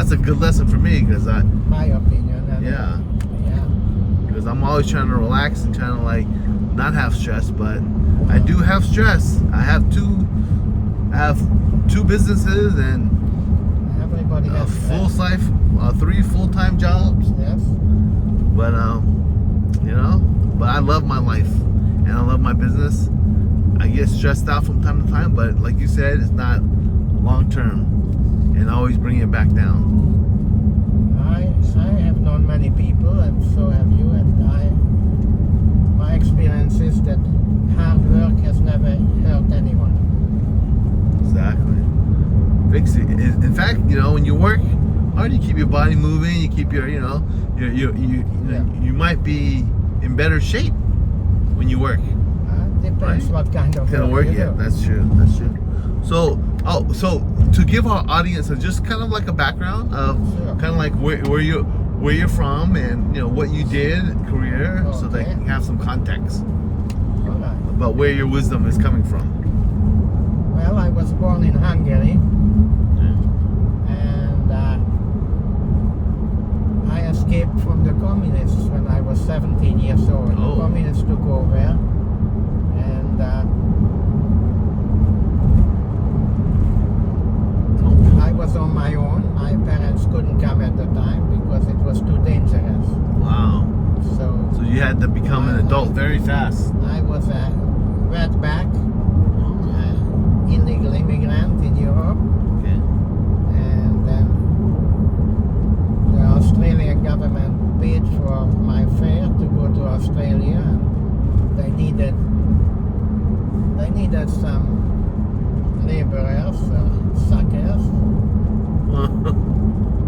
that's a good lesson for me because my opinion. And yeah. Yeah. Because I'm always trying to relax and trying to like not have stress, but I do have stress. I have two businesses and Everybody has full life, 3 full-time jobs. Yes. But but I love my life and I love my business. I get stressed out from time to time, but like you said, it's not long term, and I always bring it back down. I have known many people, and so have you, and my experience is that hard work has never hurt anyone. Exactly. Fix it. In fact, when you work hard, you keep your body moving. You keep your, you might be in better shape when you work. Depends what kind of work. you Yeah, do. that's true. That's true. So to give our audience just kind of like a background of kind of like where you're from and what you did career, so they can have some context about where your wisdom is coming from. Well, I was born in Hungary, and I escaped from the communists when I was 17 years old. The communists took over, and I was on my own. My parents couldn't come at the time because it was too dangerous. Wow. So you had to become an adult very fast. I was a wetback, illegal immigrant in Europe. Okay. And then the Australian government paid for my fare to go to Australia. And they needed some laborers, suckers,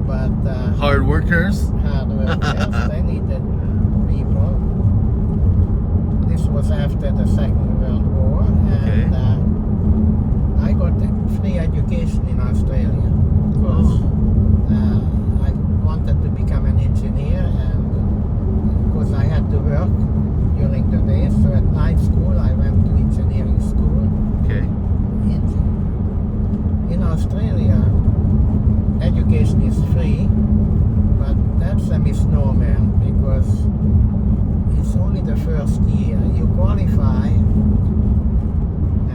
but hard workers. They needed people. This was after the Second World War, and I got a free education in Australia because I wanted to become an engineer, and because I had to work during the day, so at night school I went to engineering school. Okay. In Australia, education is free, but that's a misnomer because it's only the first year. You qualify,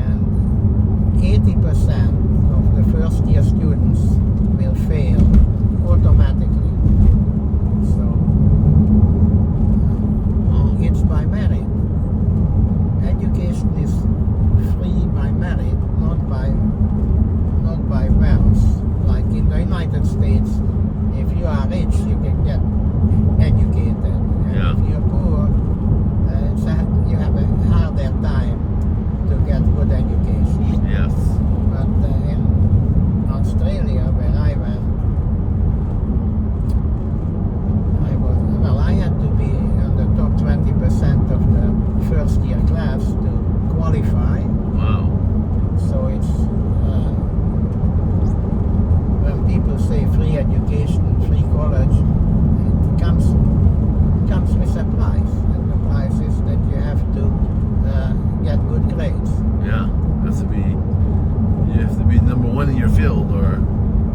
and 80% of the first year students will fail automatically. So it's by merit. Education is free by merit, not by wealth. Like in the United States, if you are rich, you can get educated. And if you're poor, you have a harder time to get good education. Yes. But in Australia, where I went, I had to be in the top 20% of the first year class to qualify. Wow. So it's when people say free education, free college, it comes with a price, and the price is that you have to get good grades. Yeah, you have to be number one in your field, or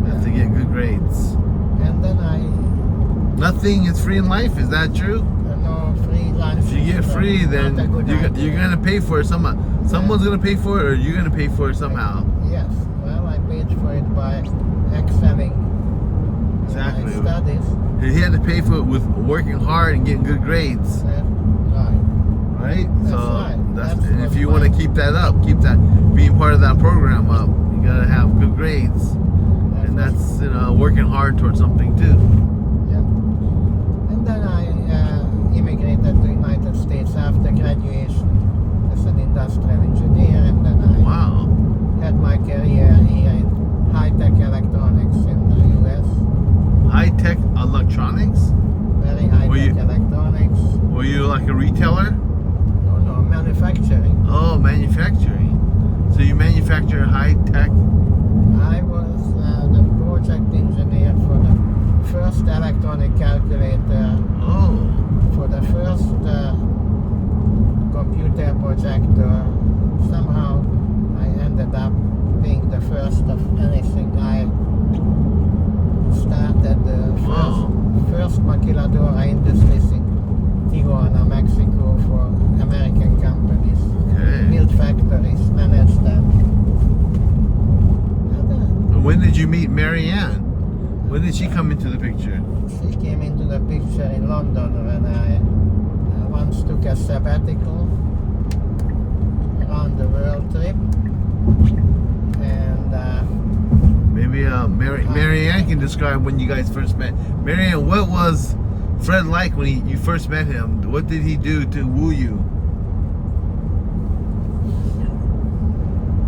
you have to get good grades. And then Nothing is free in life. Is that true? No, free lunch. If you get free, then you're gonna pay for it somehow. Someone's gonna pay for it, or you're gonna pay for it somehow. Yes. Well, I paid for it by excelling Exactly. in my studies. He had to pay for it with working hard and getting good grades. Right? That's So right. and if you want to keep that up, keep that being part of that program up, you gotta have good grades, and that's working hard towards something too. Yeah. And then I immigrated to the United States after graduation as an industrial engineer, and then I had my career here in high-tech electronics in the U.S. High-tech electronics? Very high-tech electronics. Were you like a retailer? No, manufacturing. Oh, manufacturing. So you manufacture high-tech? I was the project engineer for the first electronic calculator. For the first computer projector. Somehow I ended up being the first of anything I started did you meet Mary Ann? When did she come into the picture? She came into the picture in London when I once took a sabbatical around the world trip. And maybe Mary Ann can describe when you guys first met. Mary Ann, what was Fred like when you first met him? What did he do to woo you?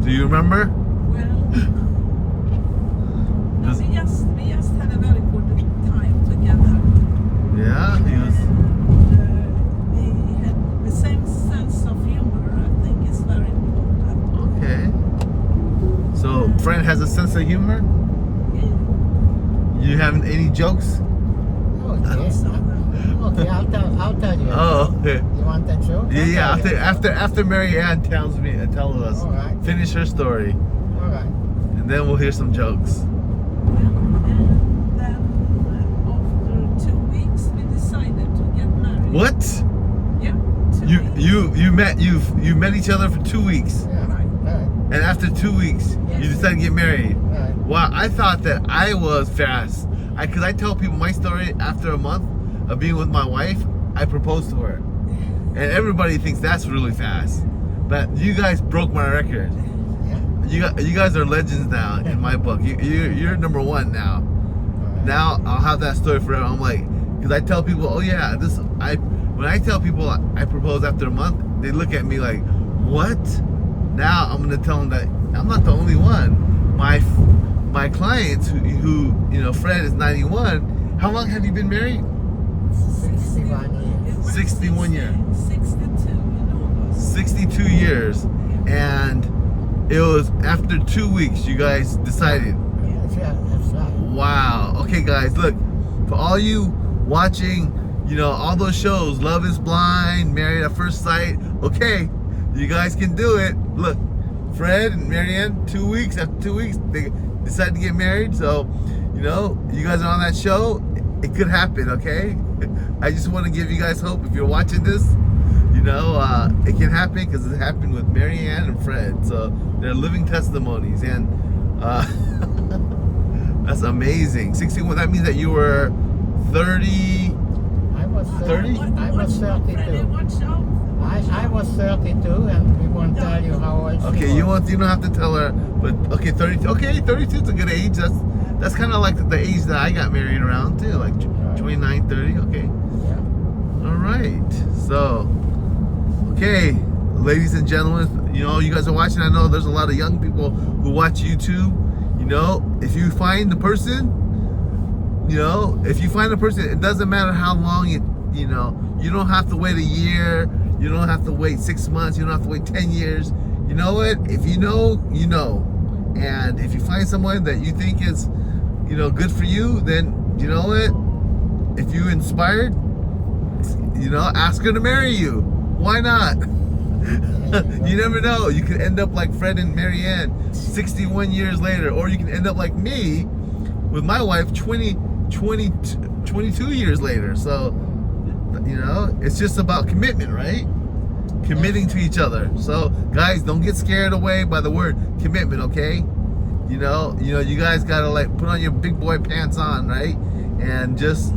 Do you remember? Well, no, we just had a very good time together. Yeah, he was. We had the same sense of humor. I think is very important. Okay. So Fred has a sense of humor. Yeah. You having any jokes? Okay, I'll tell you. Oh, okay. You want that joke? Yeah. After Mary Ann tells us, All right. finish her story, All right. and then we'll hear some jokes. And then after 2 weeks, we decided to get married. What? Yeah. You met each other for 2 weeks, Yeah. Right. Right. and after 2 weeks, Yes. you decided to get married. Right. Wow, I thought that I was fast. Because I tell people my story after a month of being with my wife, I proposed to her. And everybody thinks that's really fast. But you guys broke my record. Yeah. You guys are legends now in my book. You're number one now. All right. Now I'll have that story forever. I'm like, because I tell people, oh yeah, when I tell people I proposed after a month, they look at me like, what? Now I'm gonna tell them that I'm not the only one. My clients who Fred is 91. How long have you been married? 61 years. 61 years. 62 in August. 62 years. And it was after 2 weeks you guys decided. Yeah, that's right. Wow. Okay, guys, look, for all you watching, all those shows, Love is Blind, Married at First Sight, okay, you guys can do it. Look, Fred and Marianne, 2 weeks, after 2 weeks, they decided to get married. So, you guys are on that show, it could happen, okay? I just want to give you guys hope. If you're watching this, it can happen because it happened with Marianne and Fred. So they're living testimonies, and that's amazing. 61. That means that you were 30. I was 30? I was 32. Watch out. I was 32, and we won't tell you how old she Okay, was. you don't have to tell her, but okay, 32. Okay, 32 is a good age. That's kind of like the age that I got married around too, like 29, 30. Okay. Yeah. All right. So, okay, ladies and gentlemen, you guys are watching. I know there's a lot of young people who watch YouTube. If you find the person, it doesn't matter how long you don't have to wait a year. You don't have to wait 6 months. You don't have to wait 10 years. You know what? If you know. And if you find someone that you think is, good for you, then you know what? If you inspired, ask her to marry you. Why not? You never know. You could end up like Fred and Marianne 61 years later, or you can end up like me with my wife 22 years later. So, it's just about commitment, right? Committing to each other. So, guys, don't get scared away by the word commitment, okay? You guys gotta put on your big boy pants on, right? And just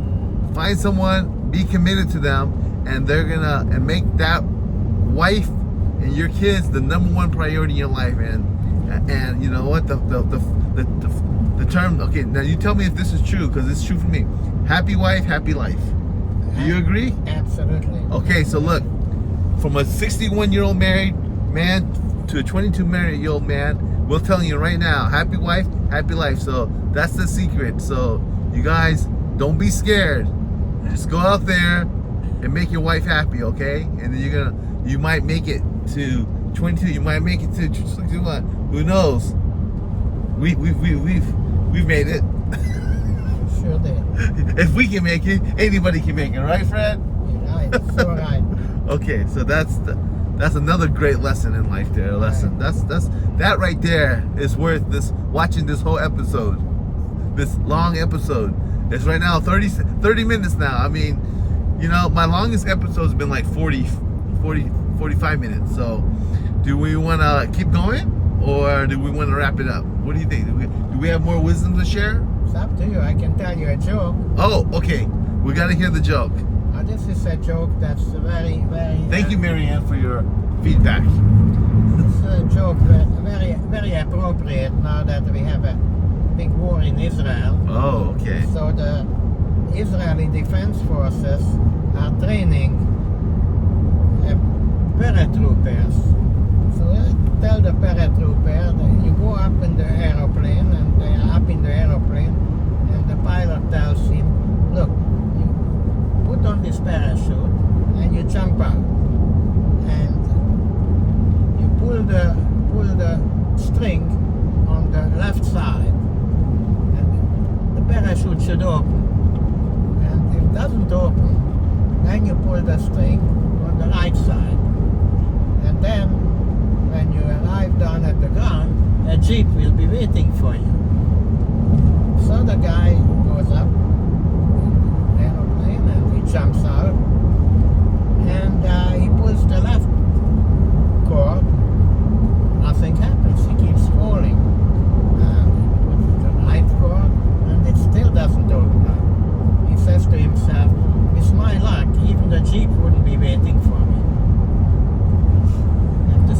find someone, be committed to them, and and make that wife and your kids the number one priority in your life. And you know what? The term. Okay, now you tell me if this is true, because it's true for me. Happy wife, happy life. Do you agree? Absolutely. Okay, so look, from a 61-year-old married man to a 22-year-old man, we're telling you right now, happy wife, happy life. So that's the secret. So you guys, don't be scared. Just go out there and make your wife happy, okay? And then you might make it to 22. You might make it to 61. Who knows? We've made it. Sure did. If we can make it, anybody can make it, right, Fred? Right. So right. Okay, so that's another great lesson in life. There, lesson. That right there is worth watching this whole episode, this long episode. It's right now 30 minutes now. I mean, my longest episode has been like 45 minutes. So, do we want to keep going? or do we want to wrap it up? What do you think? Do we have more wisdom to share? It's up to you. I can tell you a joke. Oh, okay. We got to hear the joke. This is a joke that's very, very... Thank you, Marianne, for your feedback. It's a joke very, very appropriate now that we have a big war in Israel. Oh, okay. So the Israeli Defense Forces are training paratroopers. So tell the paratrooper that you go up in the aeroplane, and they are up in the aeroplane, and the pilot tells him, look, you put on this parachute and you jump out, and you pull the string on the left side, and the parachute should open. And if it doesn't open, then you pull the string on the right side. And then, when you arrive down at the ground, a jeep will be waiting for you. So the guy goes up in the aeroplane and he jumps out, and he pulls the left cord. Nothing happens. He keeps falling. And he puts the right cord, and it still doesn't open up. He says to himself, with my luck, even the jeep wouldn't be waiting for me.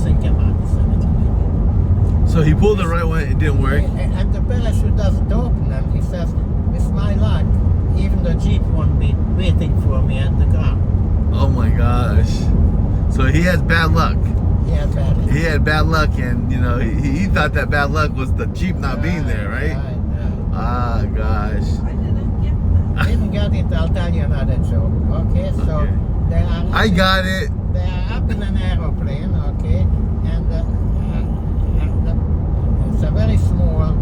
Think about this a little bit. So he pulled the right one, it didn't work. And the parachute doesn't open, and he says, with my luck, even the jeep won't be waiting for me at the ground. Oh my gosh. So he has bad luck. Yeah, bad luck. He had bad luck, and you know, he thought that bad luck was the jeep not being there, right? Ah, gosh. I didn't get that. I didn't get it, I'll tell you another joke. Okay, so Okay. they are I got it. They are up in an aeroplane, okay, and it's a very small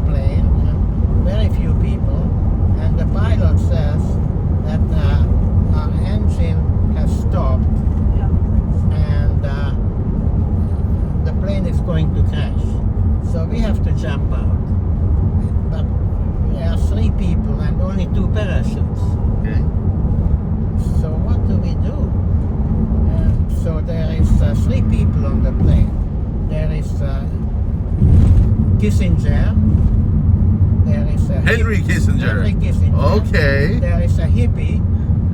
plane, and very few people, and the pilot says that our engine has stopped, Yeah. and the plane is going to crash. So we have to jump out. But there are 3 people and only 2 parachutes. Okay. So what do we do? So there is 3 people on the plane. There is Kissinger. There is Henry Kissinger. Henry Kissinger. Okay. There is a hippie.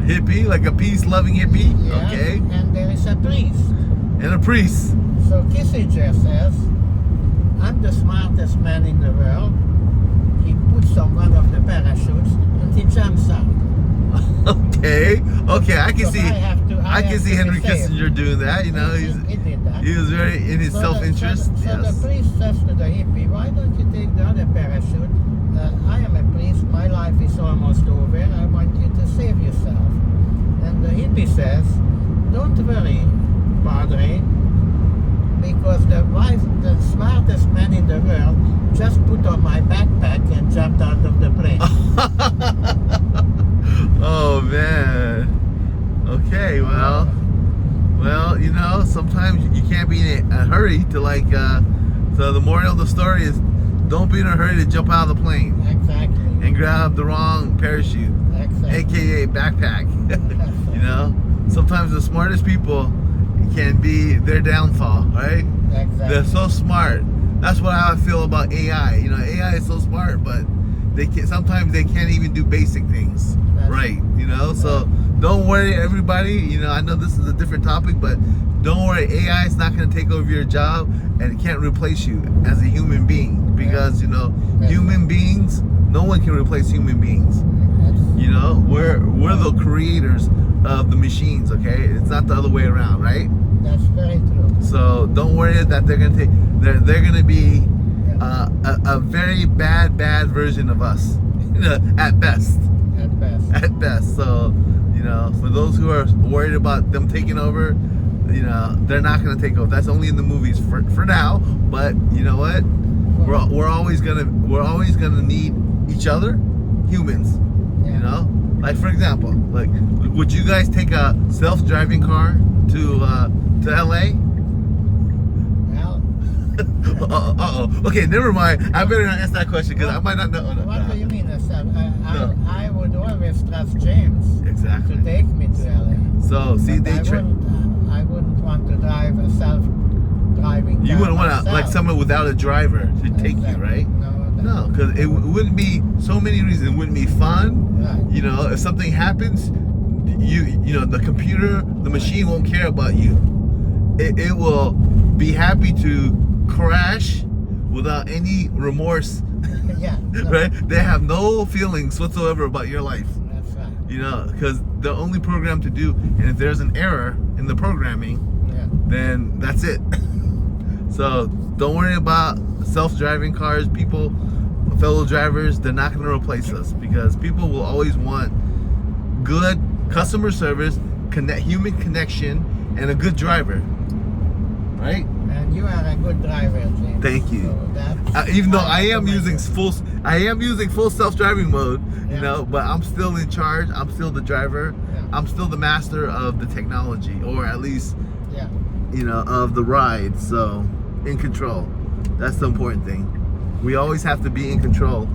Hippie, like a peace-loving hippie. Yeah, Okay. and there is a priest. And a priest. So Kissinger says, I'm the smartest man in the world. He puts on one of the parachutes and he jumps out. Okay. Okay, I can So see. I can have see to Henry be safe. Kissinger doing that. You know, He did that. he was very in his self-interest. So Yes. the priest says to the hippie, why don't you take the other parachute? I am a priest, my life is almost over, I want you to save yourself. And the hippie says, don't worry, Padre, because the smartest man in the world just put on my backpack and jumped out of the plane. Oh man. Okay, well, you know, sometimes you can't be in a hurry to like. So the moral of the story is, don't be in a hurry to jump out of the plane Exactly. and grab the wrong parachute, aka backpack. You know, sometimes the smartest people can be their downfall, right? Exactly. They're so smart. That's what I feel about AI. You know, AI is so smart, but sometimes they can't even do basic things right. You know, so don't worry, everybody. You know, I know this is a different topic, but don't worry. AI is not going to take over your job, and it can't replace you as a human being, because you know, human beings. No one can replace human beings. You know, we're the creators of the machines. Okay, it's not the other way around, right? That's very true. So don't worry that they're gonna they're gonna be a very bad version of us, at best. At best. At best. So you know, for those who are worried about them taking over, you know, they're not gonna take over. That's only in the movies for now. But you know what? We're always gonna need each other, humans. You know, like for example, like would you guys take a self-driving car to LA? Well, Uh-oh. Okay, never mind. I better not ask that question because I might not know. What do you mean? I would always trust James Exactly. to take me to LA. So, see, But I wouldn't want to drive a driving. You wouldn't want to like myself. someone without a driver to take you, Exactly. right? No, No, because it wouldn't be so many reasons. It wouldn't be fun. Right. You know, if something happens, you know the computer, the machine won't care about you. It will be happy to crash without any remorse. Yeah. No, Right? They have no feelings whatsoever about your life. That's right. You know, because they're only programmed to do, and if there's an error in the programming, Yeah. then that's it. So don't worry about self-driving cars. People, fellow drivers, they're not going to replace us because people will always want good customer service, human connection, and a good driver. Right? And you are a good driver, James. Thank you. So that's Even though why I am recommend using full self-driving mode, you Yeah. know, but I'm still in charge. I'm still the driver. Yeah. I'm still the master of the technology, or at least, it. Yeah. you know, of the ride. So, in control. That's the important thing. We always have to be in control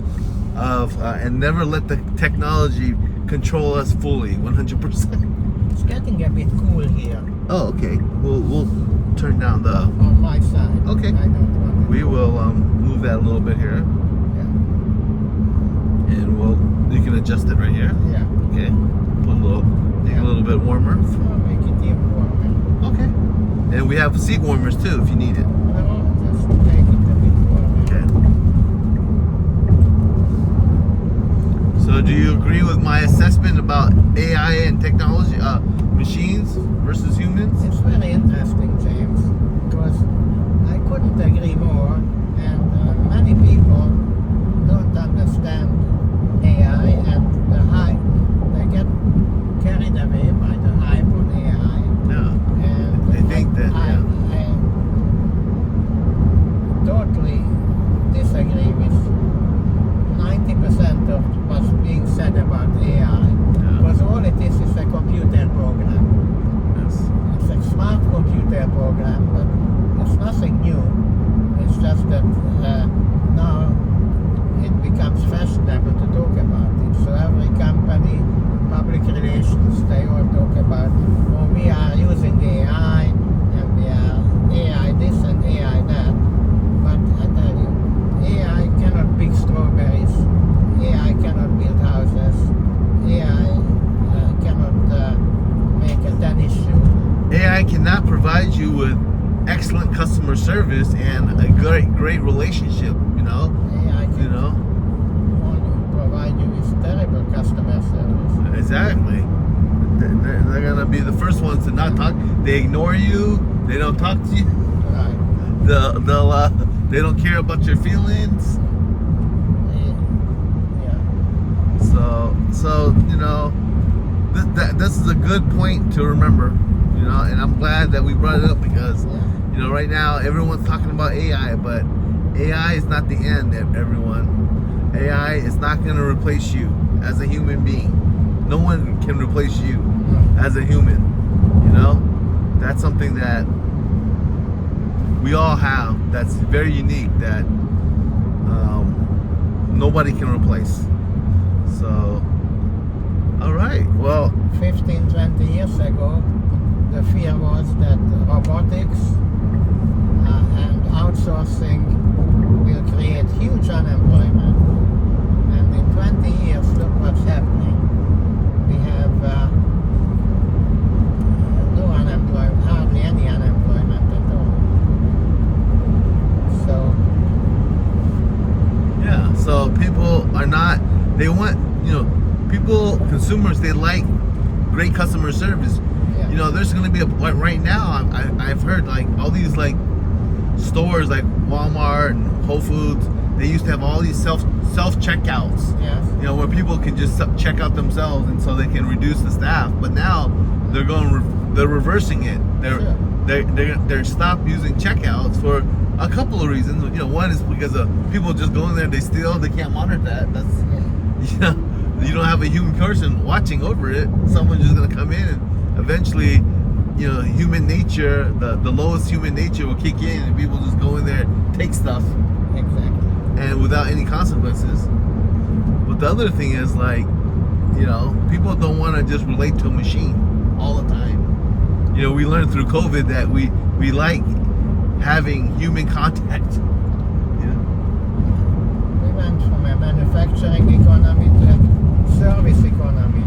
of, and never let the technology control us fully, 100%. It's getting a bit cool here Oh, okay. We'll turn down the. on my side. Okay. I don't want it. We will move that a little bit here, Yeah. and you can adjust it right here. Yeah. Okay. Make it a little bit warmer. So make it even warmer. Okay. And we have seat warmers too if you need it. No, just make it a bit warmer. Okay. So do you agree with my assessment about AI and technology, machines versus humans? It's very interesting, James, because I couldn't agree more, and many people don't understand AI and the hype. They get carried away by the hype on AI, Yeah. and They think that, I totally disagree with 90% of what's being said about AI, because all it is a computer program. Yes. It's a smart computer program, but it's nothing new. It's just that now it becomes fashionable to talk about it. So every company, public relations, they all talk about, oh, we are using AI, and we are AI this and AI that. But I tell you, AI cannot pick strawberries, AI cannot build houses, AI cannot make a tennis shoe. AI cannot provide you with excellent customer service and a great relationship, you know? AI can You know? only provide you with terrible customer service. Exactly. They're gonna be the first ones to not talk. They ignore you. They don't talk to you. Right. They don't care about your feelings. Yeah. So you know, this is a good point to remember. You know, and I'm glad that we brought it up because you know right now everyone's talking about AI, but AI is not the end, everyone. AI is not going to replace you as a human being. No one can replace you as a human. You know, that's something that we all have. That's very unique. That nobody can replace. So, all right. Well, 15, 20 years ago, the fear was that robotics and outsourcing will create huge unemployment. And in 20 years, look what's happening. We have no unemployment, hardly any unemployment at all. So, yeah. So people are not. They want, you know, people, consumers. They like great customer service. yeah. You know, there's going to be right now. I've heard like all these like stores like Walmart and Whole Foods. They used to have all these self checkouts. Yes. You know, where people can just check out themselves, and so they can reduce the staff. But now they're they're reversing it. They're stop using checkouts for a couple of reasons. You know, one is because people just go in there, they steal, they can't monitor that. That's you know, you don't have a human person watching over it. Someone's just gonna come in, and eventually, you know, human nature, the lowest human nature will kick in, and people just go in there, take stuff, Exactly. and without any consequences. But the other thing is like, you know, people don't want to just relate to a machine all the time. You know, we learned through COVID that we like having human contact. Yeah. We went from a manufacturing economy to a service economy.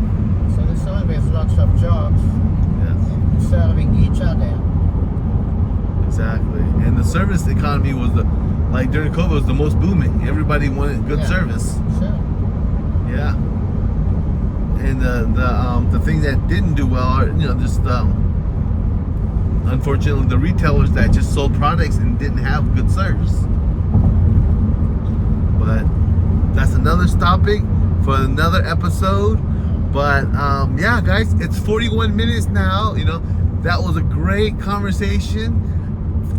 So there's always lots of jobs serving each other. Exactly. And the service economy was like during COVID was the most booming. Everybody wanted good service. Sure. Yeah. And the thing that didn't do well are, just unfortunately the retailers that just sold products and didn't have good service. But that's another topic for another episode. But yeah, guys, it's 41 minutes now. That was a great conversation.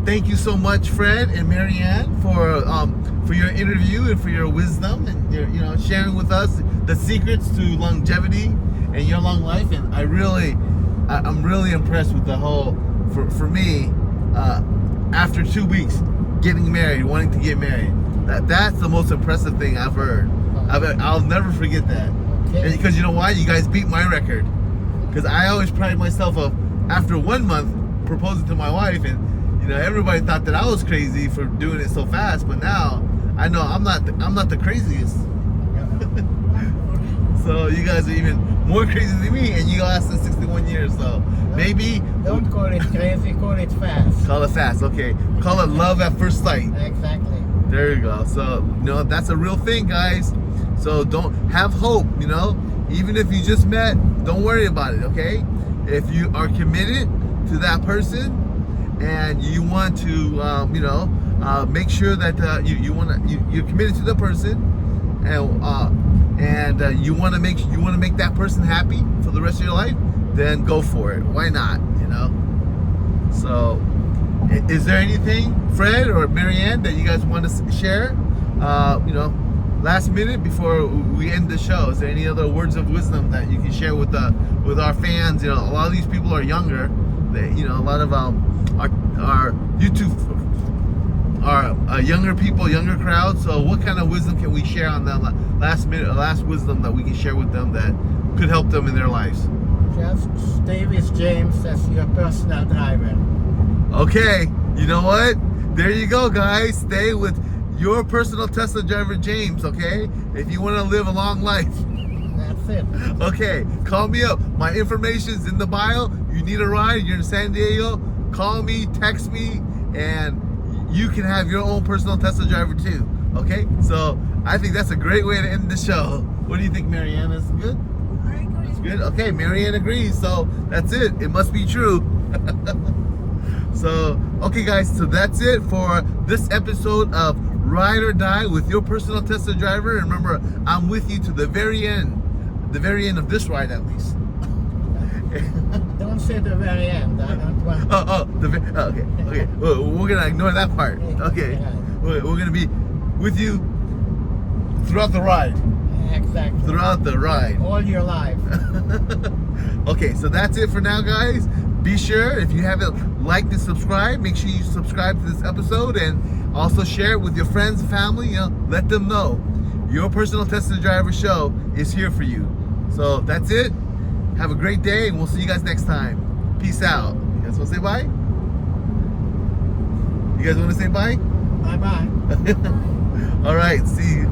Thank you so much, Fred and Marianne, for your interview and for your wisdom and your sharing with us the secrets to longevity and your long life. And I'm really impressed with the whole. For me, after 2 weeks, getting married, wanting to get married, that's the most impressive thing I've heard. I'll never forget that. Okay. Because you know why? You guys beat my record. Because I always pride myself of after 1 month proposing to my wife, and everybody thought that I was crazy for doing it so fast. But now I know I'm not the craziest. So you guys are even more crazy than me, and you lasted 61 years. So maybe don't call it crazy, call it fast. Call it fast, okay. Call it love at first sight. Exactly. There you go. So that's a real thing, guys. So don't have hope. Even if you just met, don't worry about it. Okay. If you are committed to that person and you want to, make sure that you're committed to the person, and you want to make that person happy for the rest of your life, then go for it. Why not? So, is there anything, Fred or Marianne, that you guys want to share? Last minute before we end the show, is there any other words of wisdom that you can share with our fans? A lot of these people are younger. A lot of our YouTube are younger people, younger crowd. So what kind of wisdom can we share on them? Last wisdom that we can share with them that could help them in their lives? Just stay with James as your personal driver. Okay, you know what? There you go, guys. Stay with your personal Tesla driver, James, okay? If you want to live a long life. That's it. Okay, call me up. My information's in the bio. You need a ride, you're in San Diego, call me, text me, and you can have your own personal Tesla driver too. Okay? So I think that's a great way to end the show. What do you think, Marianne? Is good? I agree. It's good? Okay, Marianne agrees. So that's it. It must be true. So, okay guys, so that's it for this episode of Ride or Die with your personal Tesla driver. And remember, I'm with you to the very end of this ride at least. Don't say the very end. I don't want. Okay. Well, we're gonna ignore that part. Okay. We're gonna be with you throughout the ride. Exactly. Throughout the ride. All your life. Okay, so that's it for now, guys. Be sure, if you haven't liked and subscribed, make sure you subscribe to this episode and also share it with your friends and family. Let them know your personal Tesla driver show is here for you. So that's it. Have a great day, and we'll see you guys next time. Peace out. You guys want to say bye? You guys want to say bye? Bye-bye. All right, see you.